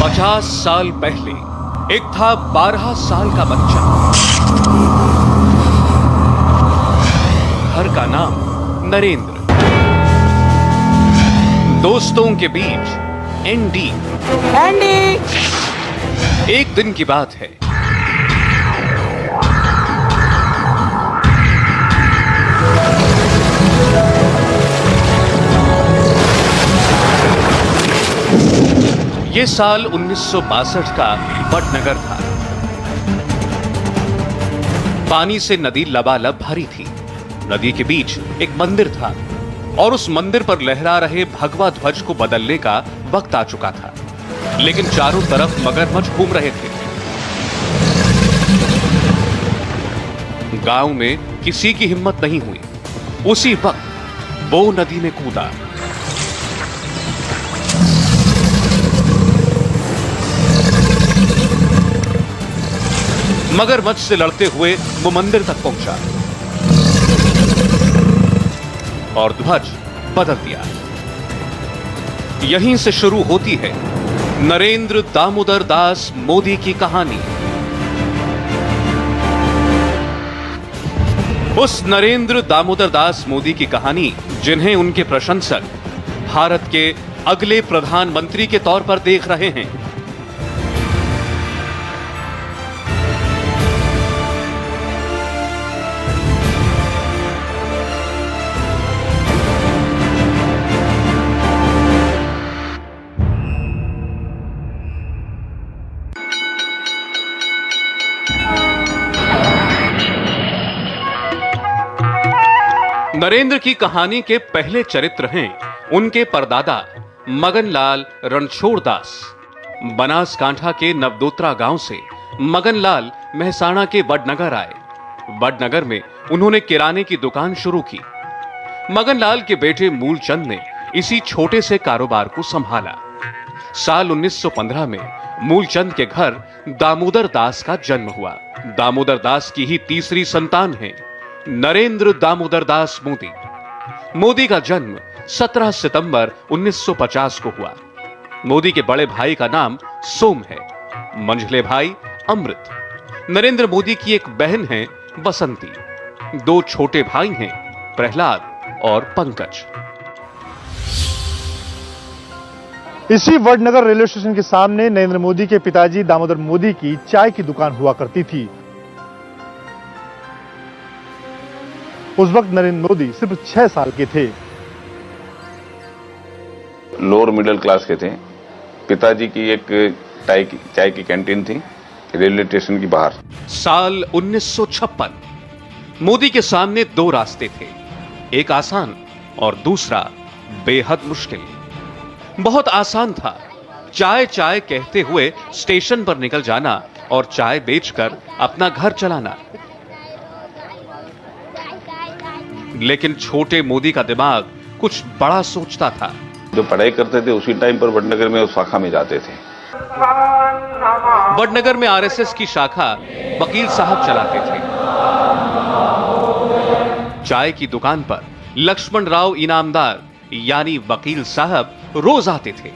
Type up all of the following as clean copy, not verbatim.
50 साल पहले एक था 12 साल का बच्चा। घर का नाम नरेंद्र। दोस्तों के बीच एंडी। एक दिन की बात है। ये साल 1962 का वडनगर था। पानी से नदी लबालब भरी थी। नदी के बीच एक मंदिर था और उस मंदिर पर लहरा रहे भगवा ध्वज को बदलने का वक्त आ चुका था, लेकिन चारों तरफ मगरमच्छ घूम रहे थे। गांव में किसी की हिम्मत नहीं हुई। उसी वक्त वो नदी में कूदा। मगरमच्छ से लड़ते हुए वो मंदिर तक पहुंचा और ध्वज बदल दिया। यहीं से शुरू होती है नरेंद्र दामोदर दास मोदी की कहानी। उस नरेंद्र दामोदर दास मोदी की कहानी जिन्हें उनके प्रशंसक भारत के अगले प्रधानमंत्री के तौर पर देख रहे हैं। नरेंद्र की कहानी के पहले चरित्र हैं उनके परदादा मगनलाल रणछोड़ दास। बनासकांठा के नवदोत्रा गांव से मगनलाल मेहसाणा के वडनगर आए। वडनगर में उन्होंने किराने की दुकान शुरू की। मगनलाल के बेटे मूलचंद ने इसी छोटे से कारोबार को संभाला। साल 1915 में मूलचंद के घर दामोदर दास का जन्म हुआ। दामोदर दास की ही तीसरी संतान है नरेंद्र दामोदर दास मोदी। मोदी का जन्म 17 सितंबर 1950 को हुआ। मोदी के बड़े भाई का नाम सोम है, मंझले भाई अमृत। नरेंद्र मोदी की एक बहन है बसंती। दो छोटे भाई हैं प्रहलाद और पंकज। इसी वडनगर रेलवे स्टेशन के सामने नरेंद्र मोदी के पिताजी दामोदर मोदी की चाय की दुकान हुआ करती थी। उस वक्त नरेंद्र मोदी सिर्फ 6 साल के थे। लोअर मिडिल क्लास के थे। पिताजी की एक चाय की कैंटीन थी रेलवे स्टेशन की बाहर। साल 1956। मोदी के सामने दो रास्ते थे, एक आसान और दूसरा बेहद मुश्किल। बहुत आसान था, चाय चाय कहते हुए स्टेशन पर निकल जाना और चाय बेचकर अपना घर चलाना। लेकिन छोटे मोदी का दिमाग कुछ बड़ा सोचता था। जो पढ़ाई करते थे उसी टाइम पर वडनगर में उस शाखा में जाते थे। वडनगर में आरएसएस की शाखा वकील साहब चलाते थे। चाय की दुकान पर लक्ष्मण राव इनामदार यानी वकील साहब रोज आते थे।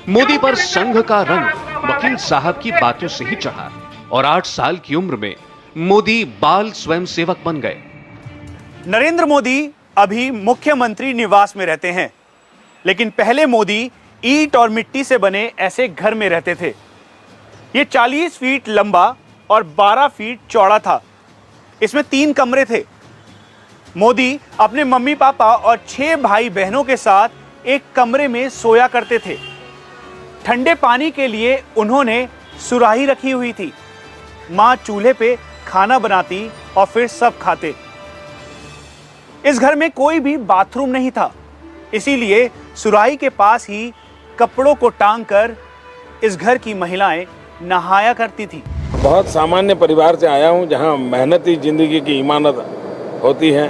मोदी पर संघ का रंग वकील साहब की बातों से ही चढ़ा और 8 साल की उम्र में मोदी बाल स्वयंसेवक बन गए। नरेंद्र मोदी अभी मुख्यमंत्री निवास में रहते हैं, लेकिन पहले मोदी ईंट और मिट्टी से बने ऐसे घर में रहते थे। ये 40 फीट लंबा और 12 फीट चौड़ा था। इसमें 3 कमरे थे। मोदी अपने मम्मी पापा और 6 भाई बहनों के साथ एक कमरे में सोया करते थे। ठंडे पानी के लिए उन्होंने सुराही रखी हुई थी। माँ चूल्हे पे खाना बनाती और फिर सब खाते। इस घर में कोई भी बाथरूम नहीं था, इसीलिए सुराही के पास ही कपड़ों को टांगकर इस घर की महिलाएं नहाया करती थी। बहुत सामान्य परिवार से आया हूं, जहां मेहनत ही जिंदगी की इमानत होती है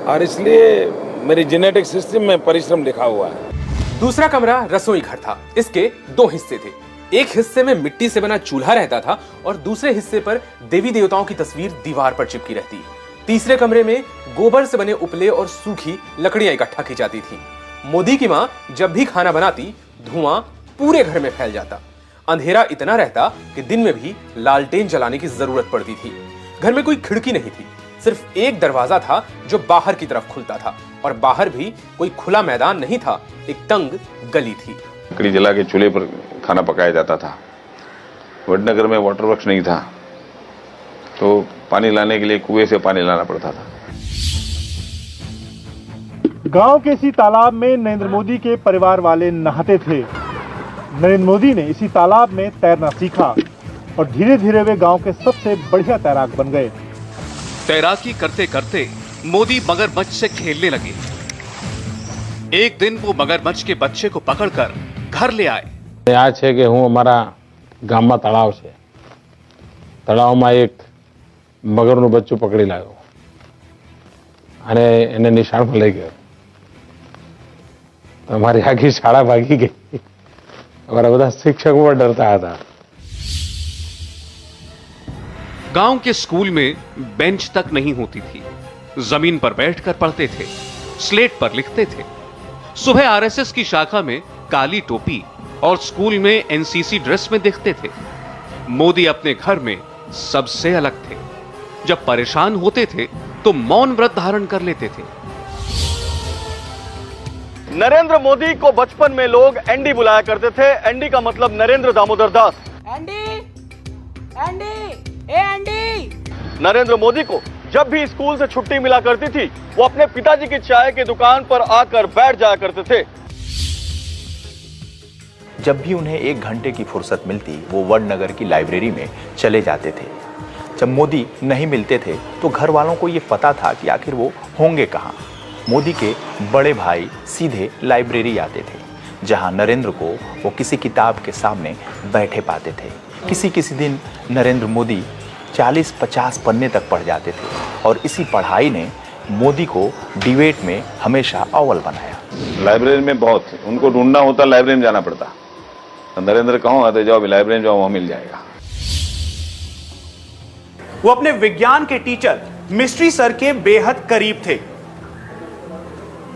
और इसलिए मेरी जेनेटिक सिस्टम में परिश्रम लिखा हुआ है। दूसरा कमरा रसोई घर था। इसके 2 हिस्से थे। एक हिस्से में मिट्टी से बना चूल्हा रहता था और दूसरे हिस्से पर देवी देवताओं की तस्वीर दीवार पर चिपकी रहती। तीसरे कमरे में गोबर से बने उपले और सूखी लकड़ियां इकट्ठा की जाती थी। मोदी की मां जब भी खाना बनाती धुआं पूरे घर में फैल जाता। अंधेरा इतना रहता कि दिन में भी लालटेन जलाने की जरूरत पड़ती थी। घर में कोई खिड़की नहीं थी, सिर्फ एक दरवाजा था जो बाहर की तरफ खुलता था, और बाहर भी कोई खुला मैदान नहीं था, एक तंग गली थी। लकड़ी जला के चूल्हे पर खाना पकाया जाता था। वडनगर में वाटर वर्क्स नहीं था, तो पानी लाने के लिए कुएं से पानी लाना पड़ता था। गांव के इसी तालाब में नरेंद्र मोदी के परिवार वाले नहाते थे। नरेंद्र मोदी ने इसी तालाब में तैरना सीखा और धीरे धीरे वे गांव के सबसे बढ़िया तैराक बन गए। तैराकी करते करते मोदी मगरमच्छ से खेलने लगे। एक दिन वो मगरमच्छ के बच्चे को पकड़कर घर ले आए। યાદ છે કે હું અમારા ગામમાં તળાવ છે, તળાવમાં એક મગરનું બચ્ચું પકડી લાવ્યો અને એને નિશાળમાં લઈ ગયો. અમારી આખી શાળા ભાગી ગઈ. અમારા બધા શિક્ષકો પણ ડરતા હતા. गांव के स्कूल में बेंच तक नहीं होती थी। जमीन पर बैठकर पढ़ते थे, स्लेट पर लिखते थे। सुबह आरएसएस की शाखा में काली टोपी और स्कूल में एनसीसी ड्रेस में दिखते थे। मोदी अपने घर में सबसे अलग थे। जब परेशान होते थे तो मौन व्रत धारण कर लेते थे। नरेंद्र मोदी को बचपन में लोग एनडी बुलाया करते थे। एनडी का मतलब नरेंद्र दामोदर दास। एंडी, एंडी, ए एंडी। नरेंद्र मोदी को जब भी स्कूल से छुट्टी मिला करती थी, वो अपने पिताजी की चाय की दुकान पर आकर बैठ जाया करते थे। जब भी उन्हें 1 घंटे की फुर्सत मिलती, वो वडनगर की लाइब्रेरी में चले जाते थे। जब मोदी नहीं मिलते थे तो घर वालों को ये पता था कि आखिर वो होंगे कहाँ। मोदी के बड़े भाई सीधे लाइब्रेरी आते थे, जहाँ नरेंद्र को वो किसी किताब के सामने बैठे पाते थे। किसी किसी दिन नरेंद्र मोदी 40-50 पन्ने तक पढ़ जाते थे, और इसी पढ़ाई ने मोदी को डिबेट में हमेशा अव्वल बनाया। लाइब्रेरी में बहुत उनको ढूंढना होता, लाइब्रेरी में जाना पड़ता। नरेंद्र कहो आते जाओ अभी लाइब्रेरी में जाओ, वहां मिल जाएगा। वो अपने विज्ञान के टीचर मिस्ट्री सर के बेहद करीब थे।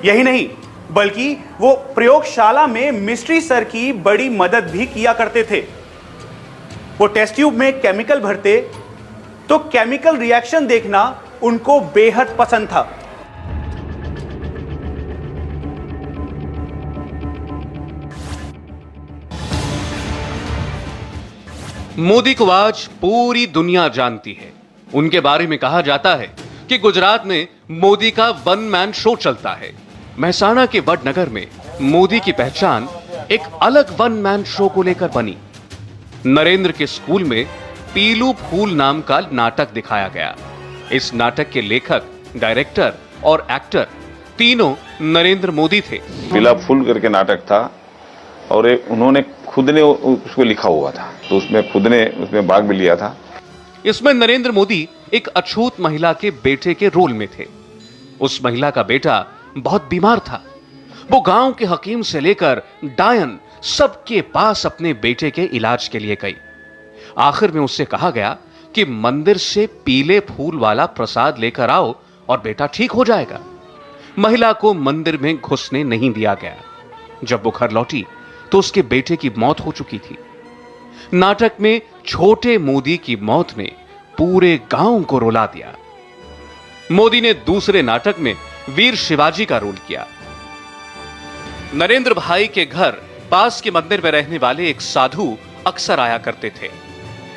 यही नहीं, बल्कि वो प्रयोगशाला में मिस्ट्री सर की बड़ी मदद भी किया करते थे। वो टेस्ट ट्यूब में केमिकल भरते तो केमिकल रिएक्शन देखना उनको बेहद पसंद था। मोदी को आज पूरी दुनिया जानती है। उनके बारे में कहा जाता है कि गुजरात में मोदी का 1 मैन शो चलता है। महसाणा के वडनगर में मोदी की पहचान एक अलग 1 मैन शो को लेकर बनी। नरेंद्र के स्कूल में पीलू फूल नाम का नाटक दिखाया गया। इस नाटक के लेखक, डायरेक्टर और एक्टर तीनों नरेंद्र मोदी थे। पीला फूल करके नाटक था, और उन्होंने खुद ने उसको लिखा हुआ था, तो उसमें खुद ने उसमें भाग भी लिया था। इसमें नरेंद्र मोदी एक अछूत महिला के बेटे के रोल में थे। उस महिला का बेटा बहुत बीमार था। वो गांव के हकीम से लेकर डायन सबके पास अपने बेटे के इलाज के लिए गई। आखिर में उससे कहा गया कि मंदिर से पीले फूल वाला प्रसाद लेकर आओ और बेटा ठीक हो जाएगा। महिला को मंदिर में घुसने नहीं दिया गया। जब वो घर लौटी तो उसके बेटे की मौत हो चुकी थी। नाटक में छोटे मोदी की मौत ने पूरे गांव को रुला दिया। मोदी ने दूसरे नाटक में वीर शिवाजी का रोल किया। नरेंद्र भाई के घर पास के मंदिर में रहने वाले एक साधु अक्सर आया करते थे।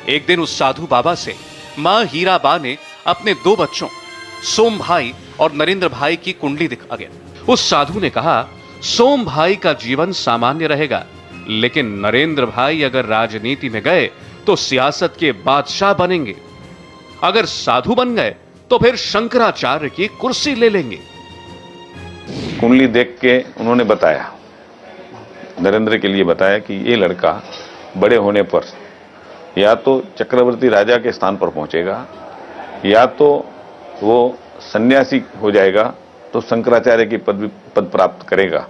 एक दिन उस साधु बाबा से मां हीराबा ने अपने 2 बच्चों सोम भाई और नरेंद्र भाई की कुंडली दिखा गया। उस साधु ने कहा, सोम भाई का जीवन सामान्य रहेगा, लेकिन नरेंद्र भाई अगर राजनीति में गए तो सियासत के बादशाह बनेंगे। अगर साधु बन गए तो फिर शंकराचार्य की कुर्सी ले लेंगे। कुंडली देख के उन्होंने बताया, नरेंद्र के लिए बताया कि ये लड़का बड़े होने पर या तो चक्रवर्ती राजा के स्थान पर पहुंचेगा, या तो वो सन्यासी हो जाएगा, तो शंकराचार्य की पद प्राप्त करेगा।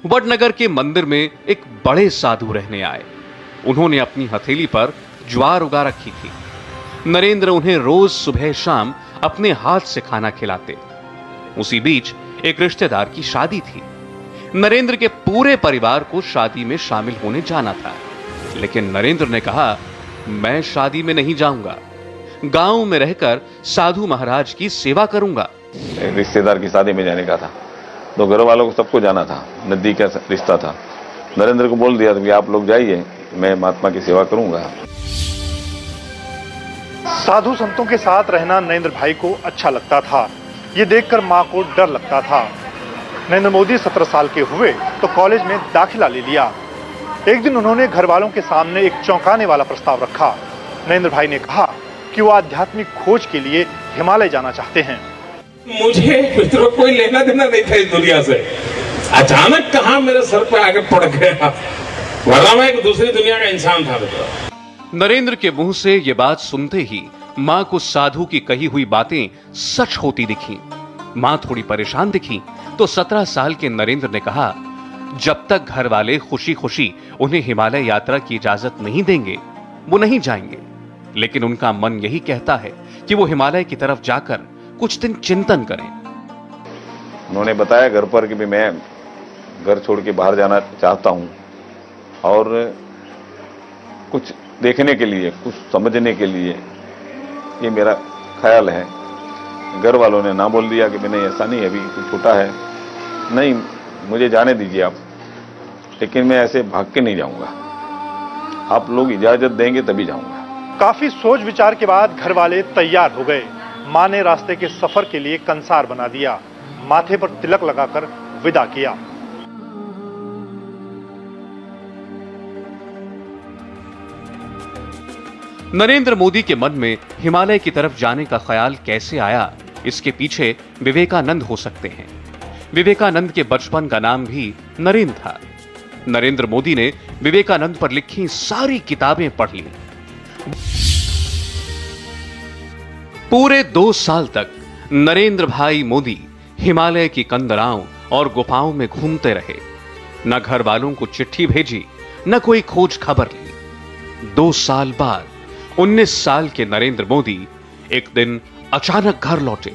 वडनगर के मंदिर में एक बड़े साधु रहने आए। उन्होंने अपनी हथेली पर ज्वार उगा रखी थी। नरेंद्र उन्हें रोज सुबह शाम अपने हाथ से खाना खिलाते। उसी बीच एक रिश्तेदार की शादी थी। नरेंद्र के पूरे परिवार को शादी में शामिल होने जाना था, लेकिन नरेंद्र ने कहा, मैं शादी में नहीं जाऊंगा, गांव में रहकर साधु महाराज की सेवा करूंगा। एक रिश्तेदार की शादी में जाने का था, तो घर वालों को सबको जाना था, नजदीक का रिश्ता था। नरेंद्र को बोल दिया था कि आप लोग जाइए, मैं महात्मा की सेवा करूंगा। साधु संतों के साथ रहना नरेंद्र भाई को अच्छा लगता था। ये देखकर मां को डर लगता था। नरेंद्र मोदी 17 साल के हुए तो कॉलेज में दाखिला ले लिया। एक दिन उन्होंने घर वालों के सामने एक चौंकाने वाला प्रस्ताव रखा। नरेंद्र भाई ने कहा कि वो आध्यात्मिक खोज के लिए हिमालय जाना चाहते हैं। मुझे मित्रों कोई लेना देना नहीं था इस दुनिया से, अचानक कहां मेरे सर पे आके पड़ गया, वरना मैं एक दूसरी दुनिया का इंसान था मित्रों। नरेंद्र के मुंह से ये बात सुनते ही मां को साधु की कही हुई बातें सच होती दिखी। मां थोड़ी परेशान दिखी तो 17 साल के नरेंद्र ने कहा, जब तक घर वाले खुशी खुशी उन्हें हिमालय यात्रा की इजाजत नहीं देंगे वो नहीं जाएंगे। लेकिन उनका मन यही कहता है कि वो हिमालय की तरफ जाकर कुछ दिन चिंतन करें। उन्होंने बताया घर पर कि मैं घर छोड़ के बाहर जाना चाहता हूं और कुछ देखने के लिए, कुछ समझने के लिए, ये मेरा ख्याल है। घर वालों ने ना बोल दिया कि मैंने ऐसा नहीं, अभी कुछ छोटा है, नहीं मुझे जाने दीजिए आप, लेकिन मैं ऐसे भाग के नहीं जाऊंगा, आप लोग इजाजत देंगे तभी जाऊंगा। काफी सोच विचार के बाद घर वाले तैयार हो गए। मां ने रास्ते के सफर के लिए कंसार बना दिया, माथे पर तिलक लगाकर विदा किया। नरेंद्र मोदी के मन में हिमालय की तरफ जाने का ख्याल कैसे आया, इसके पीछे विवेकानंद हो सकते हैं। विवेकानंद के बचपन का नाम भी नरेंद्र था। नरेंद्र मोदी ने विवेकानंद पर लिखी सारी किताबें पढ़ ली। पूरे 2 साल तक नरेंद्र भाई मोदी हिमालय की कंदराओं और गुफाओं में घूमते रहे। न घर वालों को चिट्ठी भेजी, न कोई खोज खबर ली। 2 साल बाद 19 साल के नरेंद्र मोदी एक दिन अचानक घर लौटे।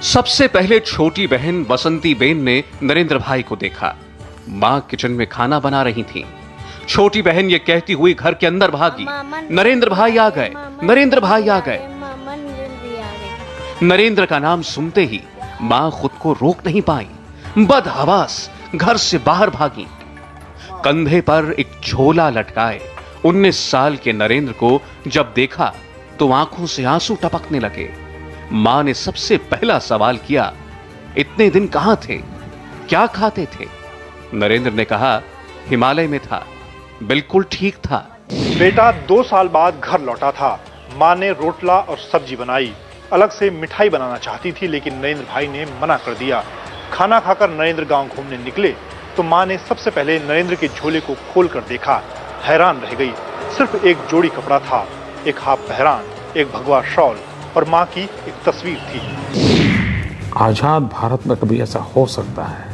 सबसे पहले छोटी बहन बसंती बेन ने नरेंद्र भाई को देखा। मां किचन में खाना बना रही थी। छोटी बहन ये कहती हुई घर के अंदर भागी, नरेंद्र भाई आ गए, नरेंद्र भाई आ गए। नरेंद्र का नाम सुनते ही मां खुद को रोक नहीं पाई, बदहवास घर से बाहर भागी। कंधे पर एक झोला लटकाए 19 साल के नरेंद्र को जब देखा तो आंखों से आंसू टपकने लगे। मां ने सबसे पहला सवाल किया, इतने दिन कहां थे, क्या खाते थे? नरेंद्र ने कहा, हिमालय में था, बिल्कुल ठीक था। बेटा 2 साल बाद घर लौटा था। मां ने रोटला और सब्जी बनाई। अलग से मिठाई बनाना चाहती थी, लेकिन नरेंद्र भाई ने मना कर दिया। खाना खाकर नरेंद्र गांव घूमने निकले तो मां ने सबसे पहले नरेंद्र के झोले को खोलकर देखा। हैरान रह गई। सिर्फ एक जोड़ी कपड़ा था, एक हाफ पहरान, एक भगवा शॉल और मां की एक तस्वीर थी। आजाद भारत में कभी ऐसा हो सकता है,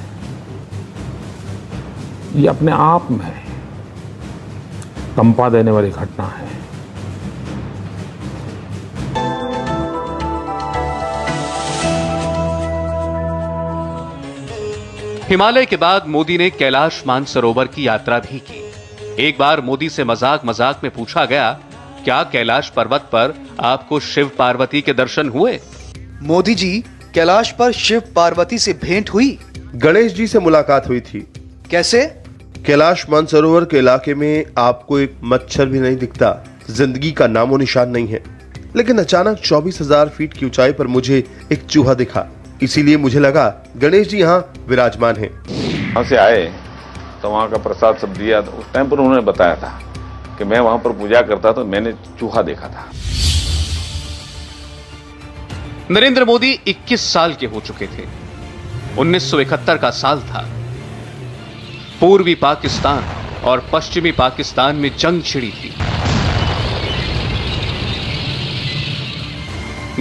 ये अपने आप में कंपा देने वाली घटना है। हिमालय के बाद मोदी ने कैलाश मानसरोवर की यात्रा भी की। एक बार मोदी से मजाक मजाक में पूछा गया, क्या कैलाश पर्वत पर आपको शिव पार्वती के दर्शन हुए? मोदी जी, कैलाश पर शिव पार्वती से भेंट हुई? गणेश जी से मुलाकात हुई थी। कैसे? कैलाश मानसरोवर के इलाके में आपको एक मच्छर भी नहीं दिखता, जिंदगी का नामो निशान नहीं है। लेकिन अचानक 24,000 फीट की ऊंचाई पर मुझे एक चूहा दिखा, इसीलिए मुझे लगा गणेश जी यहाँ विराजमान हैं। वहां से आए तो वहां का प्रसाद सब दिया। तो उस टाइम पर उन्होंने बताया था कि मैं वहां पर पूजा करता तो मैंने चूहा देखा था। नरेंद्र मोदी 21 साल के हो चुके थे। 1971 का साल था। पूर्वी पाकिस्तान और पश्चिमी पाकिस्तान में जंग छिड़ी थी।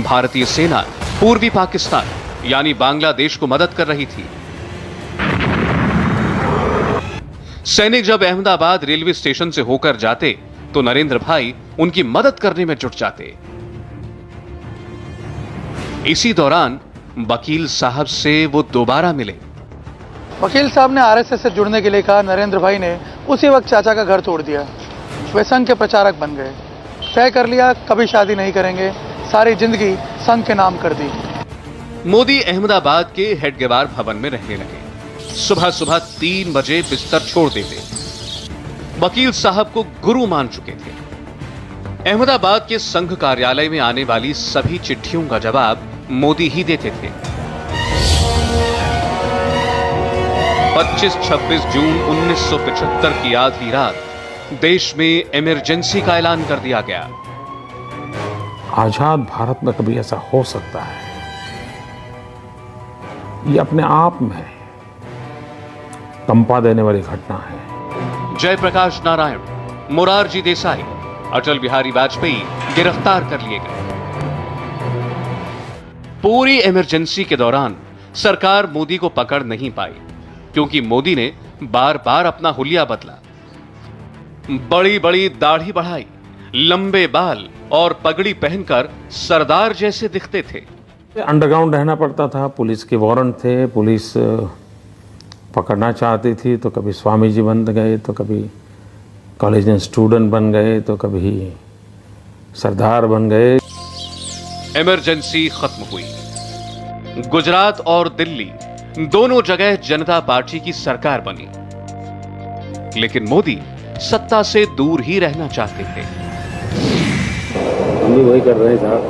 भारतीय सेना पूर्वी पाकिस्तान यानी बांग्लादेश को मदद कर रही थी। सैनिक जब अहमदाबाद रेलवे स्टेशन से होकर जाते तो नरेंद्र भाई उनकी मदद करने में जुट जाते। इसी दौरान वकील साहब से वो दोबारा मिले। वकील साहब ने आरएसएस से जुड़ने के लिए कहा। नरेंद्र भाई ने उसी वक्त चाचा का घर तोड़ दिया। वे संघ के प्रचारक बन गए। तय कर लिया कभी शादी नहीं करेंगे, सारी जिंदगी संघ के नाम कर दी। मोदी अहमदाबाद के हेडगेवार भवन में रहने लगे। सुबह सुबह 3 बजे बिस्तर छोड़ देते। वकील साहब को गुरु मान चुके थे। अहमदाबाद के संघ कार्यालय में आने वाली सभी चिट्ठियों का जवाब मोदी ही देते थे। 25-26 जून 1975 की आधी रात देश में इमरजेंसी का ऐलान कर दिया गया। आजाद भारत में कभी ऐसा हो सकता है, ये अपने आप में कंपा देने वाली घटना है। जयप्रकाश नारायण, मोरारजी देसाई, अटल बिहारी वाजपेयी गिरफ्तार कर लिए गए। पूरी इमरजेंसी के दौरान सरकार मोदी को पकड़ नहीं पाई, क्योंकि मोदी ने बार बार अपना हुलिया बदला। बड़ी बड़ी दाढ़ी बढ़ाई, लंबे बाल और पगड़ी पहनकर सरदार जैसे दिखते थे। अंडरग्राउंड रहना पड़ता था, पुलिस के वारंट थे, पुलिस पकड़ना चाहती थी तो कभी स्वामी जी बन गए, तो कभी कॉलेज स्टूडेंट बन गए, तो कभी सरदार बन गए। इमरजेंसी खत्म हुई। गुजरात और दिल्ली दोनों जगह जनता पार्टी की सरकार बनी, लेकिन मोदी सत्ता से दूर ही रहना चाहते थे। हम भी वही कर रहे हैं साहब।